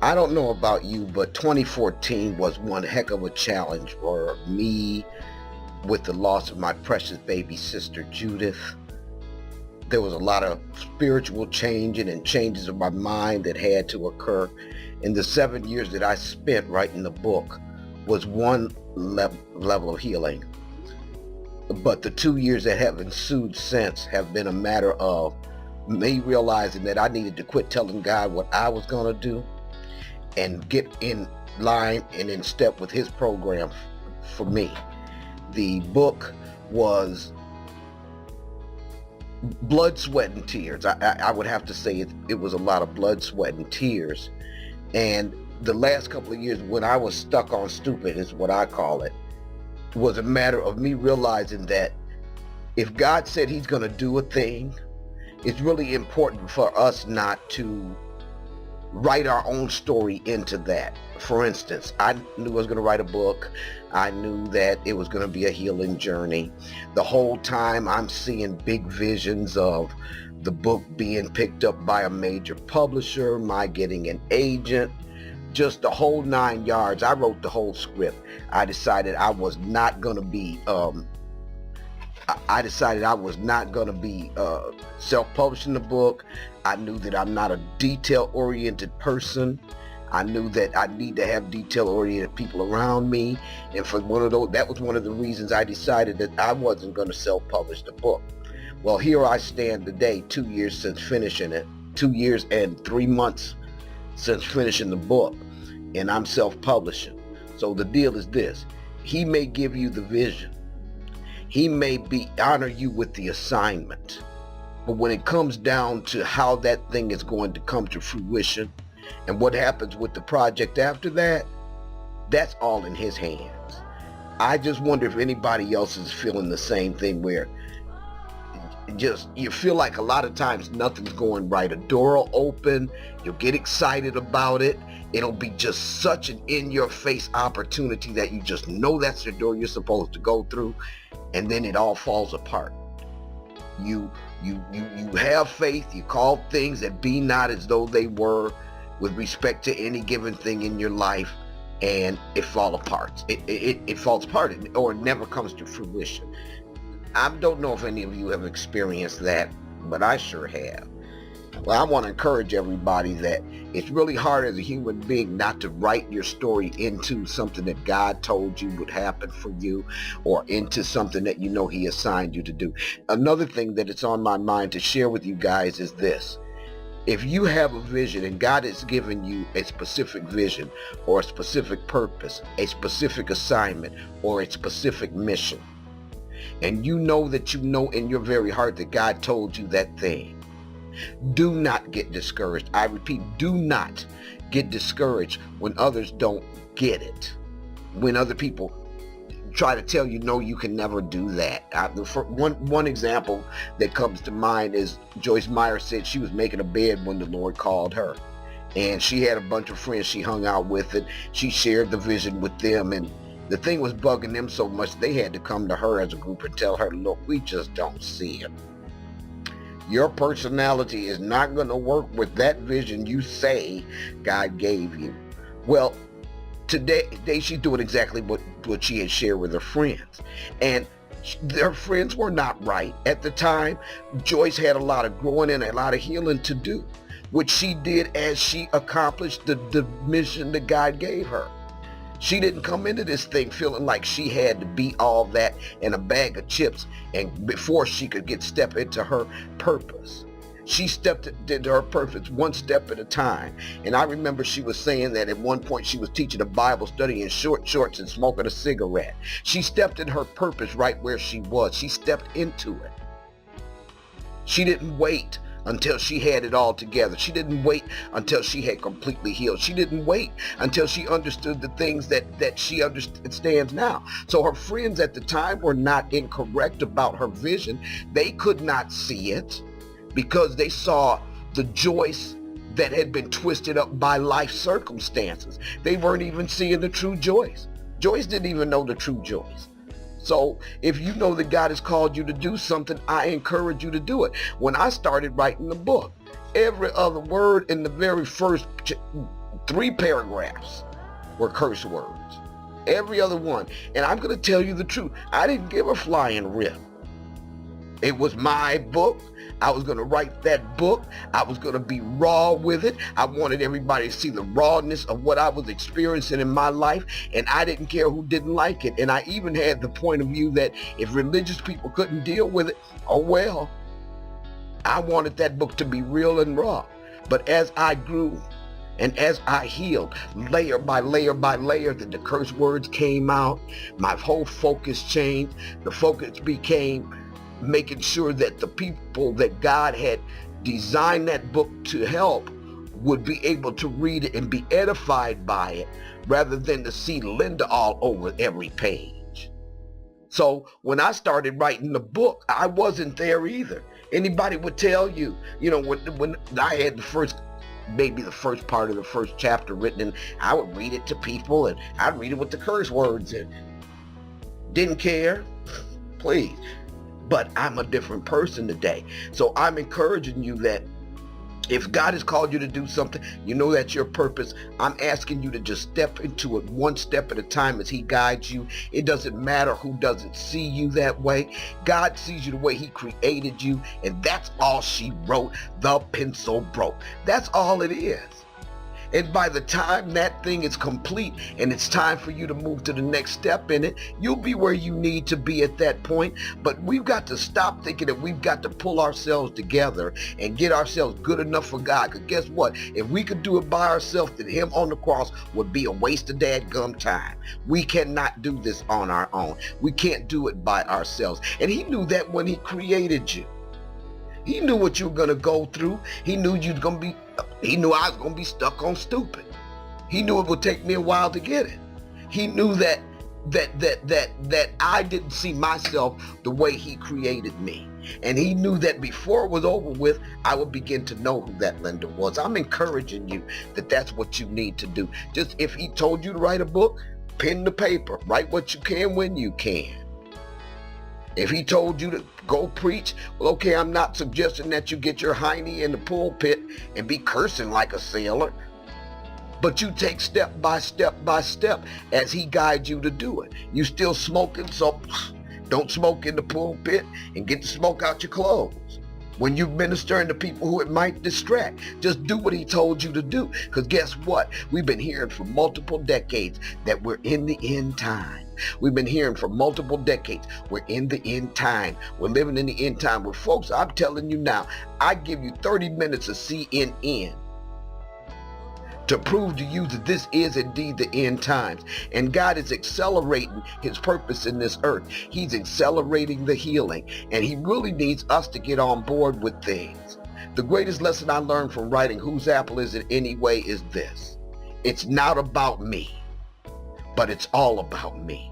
I don't know about you, but 2014 was one heck of a challenge for me with the loss of my precious baby sister, Judith. There was a lot of spiritual changing and changes of my mind that had to occur. In the 7 years that I spent writing the book was one level of healing. But the 2 years that have ensued since have been a matter of me realizing that I needed to quit telling God what I was going to do and get in line and in step with his program for me. The book was blood, sweat, and tears. I would have to say it was a lot of blood, sweat, and tears. And the last couple of years when I was stuck on stupid, is what I call it, was a matter of me realizing that if God said he's going to do a thing, it's really important for us not to write our own story into that. For instance, I knew I was going to write a book. I knew that it was going to be a healing journey. The whole time I'm seeing big visions of the book being picked up by a major publisher, my getting an agent, just the whole 9 yards. I wrote the whole script. I decided I was not going to be self-publishing the book. I knew that I'm not a detail-oriented person. I knew that I need to have detail-oriented people around me. And for that was one of the reasons I decided that I wasn't going to self-publish the book. Well, here I stand today, 2 years since finishing it, 2 years and 3 months since finishing the book, and I'm self-publishing. So the deal is this: he may give you the vision. He may honor you with the assignment. But when it comes down to how that thing is going to come to fruition and what happens with the project after that, that's all in his hands. I just wonder if anybody else is feeling the same thing, where just you feel like a lot of times nothing's going right. A door will open, you'll get excited about it. It'll be just such an in-your-face opportunity that you just know that's the door you're supposed to go through, and then it all falls apart. You have faith, you call things that be not as though they were with respect to any given thing in your life, and it falls apart. It falls apart, or it never comes to fruition. I don't know if any of you have experienced that, but I sure have. Well, I want to encourage everybody that it's really hard as a human being not to write your story into something that God told you would happen for you, or into something that you know he assigned you to do. Another thing that it's on my mind to share with you guys is this: if you have a vision and God has given you a specific vision or a specific purpose, a specific assignment, or a specific mission, and you know in your very heart that God told you that thing, do not get discouraged. I repeat, do not get discouraged when others don't get it. When other people try to tell you, no, you can never do that. One example that comes to mind is Joyce Meyer said she was making a bed when the Lord called her. And she had a bunch of friends she hung out with, and she shared the vision with them. And the thing was bugging them so much, they had to come to her as a group and tell her, look, we just don't see it. Your personality is not going to work with that vision you say God gave you. Well, today she's doing exactly what she had shared with her friends. And their friends were not right. At the time, Joyce had a lot of growing and a lot of healing to do, which she did as she accomplished the mission that God gave her. She didn't come into this thing feeling like she had to be all that and a bag of chips, and before she could step into her purpose. She stepped into her purpose one step at a time. And I remember she was saying that at one point she was teaching a Bible study in short shorts and smoking a cigarette. She stepped in her purpose right where she was. She stepped into it. She didn't wait until she had it all together. She didn't wait until she had completely healed. She didn't wait until she understood the things that she understands now. So her friends at the time were not incorrect about her vision. They could not see it because they saw the Joyce that had been twisted up by life circumstances. They weren't even seeing the true Joyce. Joyce didn't even know the true Joyce. So if you know that God has called you to do something, I encourage you to do it. When I started writing the book, every other word in the very first 3 paragraphs were curse words. Every other one. And I'm going to tell you the truth. I didn't give a flying rip. It was my book. I was going to write that book. I was going to be raw with it. I wanted everybody to see the rawness of what I was experiencing in my life, and I didn't care who didn't like it. And I even had the point of view that if religious people couldn't deal with it, oh well. I wanted that book to be real and raw. But as I grew and as I healed, layer by layer by layer, that the curse words came out, my whole focus changed. The focus became making sure that the people that God had designed that book to help would be able to read it and be edified by it, rather than to see Linda all over every page. So when I started writing the book, I wasn't there either. Anybody would tell you, when I had maybe the first part of the first chapter written, and I would read it to people, and I'd read it with the curse words in it. Didn't care, please. But I'm a different person today. So I'm encouraging you that if God has called you to do something, you know that's your purpose. I'm asking you to just step into it one step at a time as he guides you. It doesn't matter who doesn't see you that way. God sees you the way he created you, and that's all she wrote. The pencil broke. That's all it is. And by the time that thing is complete and it's time for you to move to the next step in it, you'll be where you need to be at that point. But we've got to stop thinking that we've got to pull ourselves together and get ourselves good enough for God. Because guess what? If we could do it by ourselves, then him on the cross would be a waste of dadgum time. We cannot do this on our own. We can't do it by ourselves. And he knew that when he created you. He knew what you were going to go through. He knew I was going to be stuck on stupid. He knew it would take me a while to get it. He knew that I didn't see myself the way he created me. And he knew that before it was over with, I would begin to know who that Linda was. I'm encouraging you that that's what you need to do. Just if he told you to write a book, pen to paper, write what you can when you can. If he told you to go preach, well, okay, I'm not suggesting that you get your hiney in the pulpit and be cursing like a sailor, but you take step by step by step as he guides you to do it. You still smoking, so don't smoke in the pulpit and get the smoke out your clothes. When you're ministering to people who it might distract, just do what he told you to do. Because guess what? We've been hearing for multiple decades that we're in the end time. We've been hearing for multiple decades, we're in the end time. We're living in the end time. Well, folks, I'm telling you now, I give you 30 minutes of CNN to prove to you that this is indeed the end times. And God is accelerating his purpose in this earth. He's accelerating the healing, and he really needs us to get on board with things. The greatest lesson I learned from writing Whose Apple Is It Anyway is this: it's not about me, but it's all about me.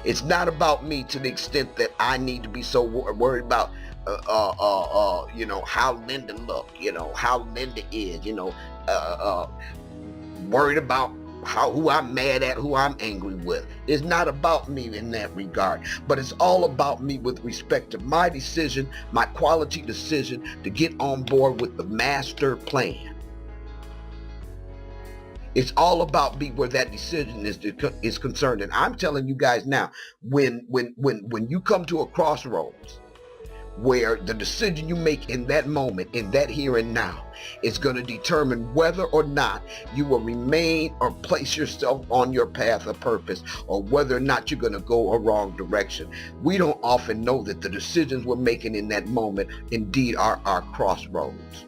It's not about me to the extent that I need to be so worried about how Linda looked, how Linda is, worried about who I'm mad at, who I'm angry with. It's not about me in that regard, but it's all about me with respect to my decision, my quality decision to get on board with the master plan. It's all about me where that decision is concerned. And I'm telling you guys now, when you come to a crossroads where the decision you make in that moment, in that here and now, is going to determine whether or not you will remain or place yourself on your path of purpose, or whether or not you're going to go a wrong direction. We don't often know that the decisions we're making in that moment indeed are our crossroads.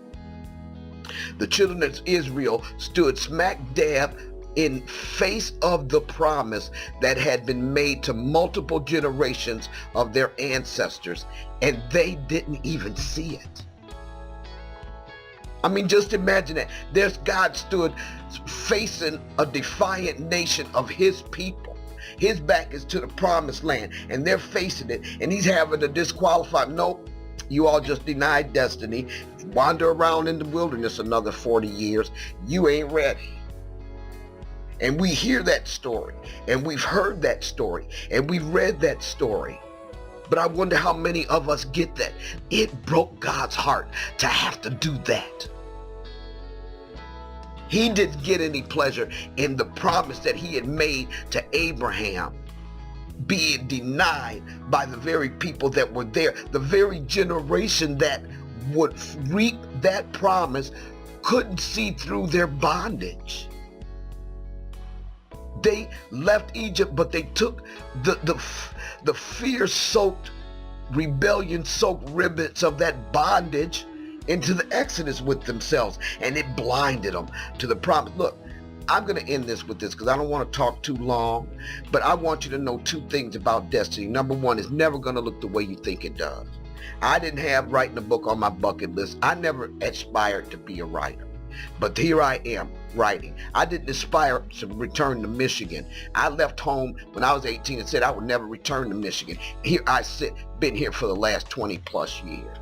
The children of Israel stood smack dab in face of the promise that had been made to multiple generations of their ancestors, and they didn't even see it. I mean, just imagine that. There's God stood facing a defiant nation of his people. His back is to the promised land, and they're facing it, and he's having to disqualify. Nope, you all just denied destiny. Wander around in the wilderness another 40 years. You ain't ready. And we hear that story, and we've heard that story, and we've read that story. But I wonder how many of us get that. It broke God's heart to have to do that. He didn't get any pleasure in the promise that he had made to Abraham being denied by the very people that were there. The very generation that would reap that promise couldn't see through their bondage. They left Egypt, but they took the fear-soaked, rebellion-soaked ribbons of that bondage into the Exodus with themselves, and it blinded them to the promise. Look, I'm going to end this with this because I don't want to talk too long, but I want you to know two things about destiny. Number one, it's never going to look the way you think it does. I didn't have writing a book on my bucket list. I never aspired to be a writer, but here I am writing. I didn't aspire to return to Michigan. I left home when I was 18 and said I would never return to Michigan. Here I sit, been here for the last 20 plus years.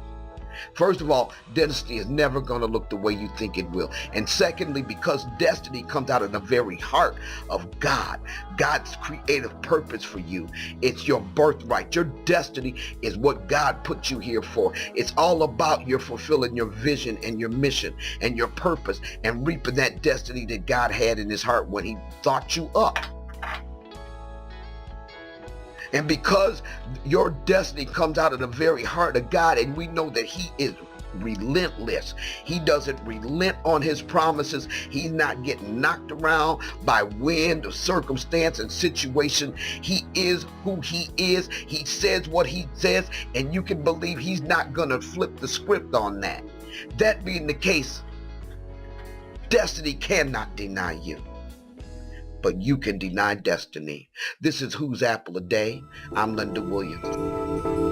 First of all, destiny is never going to look the way you think it will. And secondly, because destiny comes out of the very heart of God, God's creative purpose for you. It's your birthright. Your destiny is what God put you here for. It's all about your fulfilling your vision and your mission and your purpose and reaping that destiny that God had in his heart when he thought you up. And because your destiny comes out of the very heart of God, and we know that he is relentless. He doesn't relent on his promises. He's not getting knocked around by wind or circumstance and situation. He is who he is. He says what he says, and you can believe he's not going to flip the script on that. That being the case, destiny cannot deny you, but you can deny destiny. This is Who's Apple a Day. I'm Linda Williams.